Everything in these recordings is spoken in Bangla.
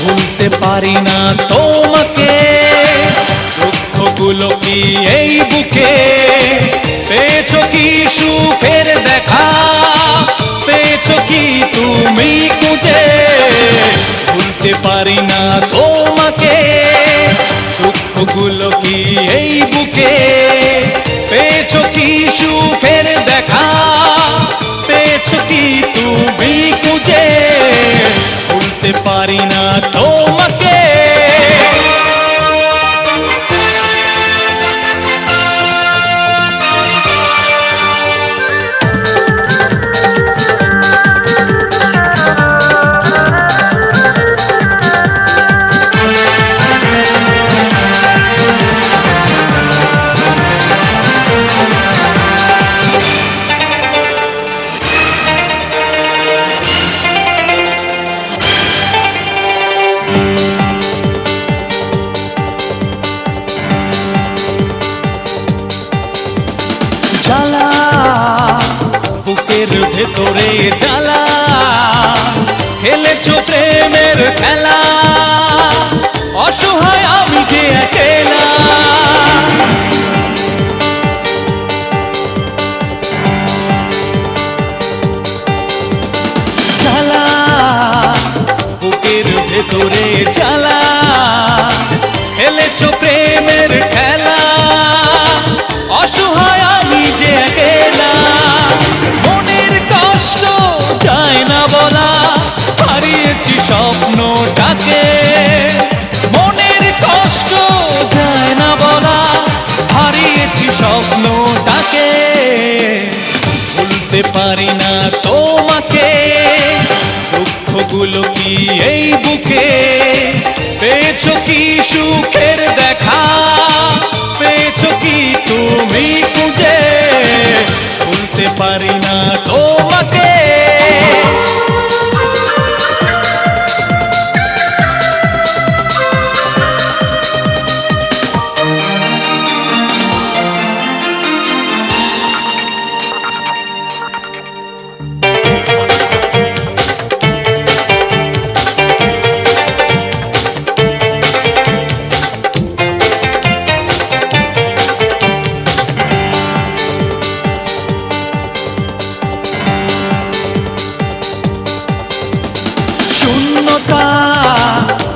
ভুলতে পারি না তোমাকে, দুঃখগুলো কি এই বুকে, পেয়েছো কি সুখের দেখা, পেয়েছো কি তুমি খুঁজে। ভুলতে পারি না তোমাকে, দুঃখগুলো কি এই বুকে, পেয়েছো কি সুখের দেখা, পেয়েছো কি তুমি খুঁজে। ভুলতে পারি না তোমাকে। জ্বালা বুকের ভেতরে জ্বালা, খেলেছো প্রেমের খেলা, অসহায় আমি যে একেলা। জ্বালা বুকের ভেতরে জ্বালা, খেলেছো প্রেমের খেলা, অসহায় আমি যে একেলা। মনের কষ্ট যায় না বলা, হারিয়েছি স্বপ্নটাকে। মনের কষ্ট যায় না বলা, হারিয়েছি স্বপ্নটাকে। ভুলতে পারি না তোমাকে, দুঃখগুলো কি এই বুকে, পেয়েছো কি সুখের দেখা, পেয়েছো কি তুমি খুঁজে। ভুলতে পারি না তোমাকে। শূন্যতা,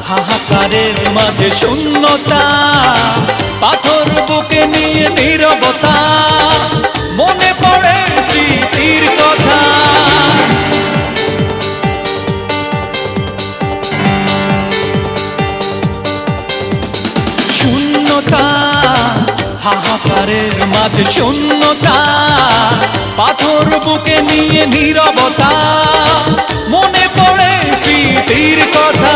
হাহাকারের মাঝে শূন্যতা, পাথর বুকে নিয়ে নীরবতা, মনে পড়ে স্মৃতির কথা। শূন্যতা, হাহাকারের মাঝে শূন্যতা, পাথর বুকে নিয়ে নীরবতা, মনে পড়ে স্মৃতির কথা।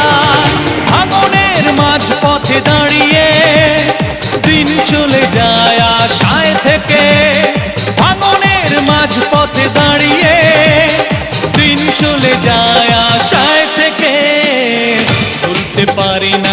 ভাঙনের মাঝ পথে দাঁড়িয়ে দিন চলে যায় আশায় থেকে। ভাঙনের মাঝ পথে দাঁড়িয়ে দিন চলে যায় আশায় থেকে। ভুলতে পারি না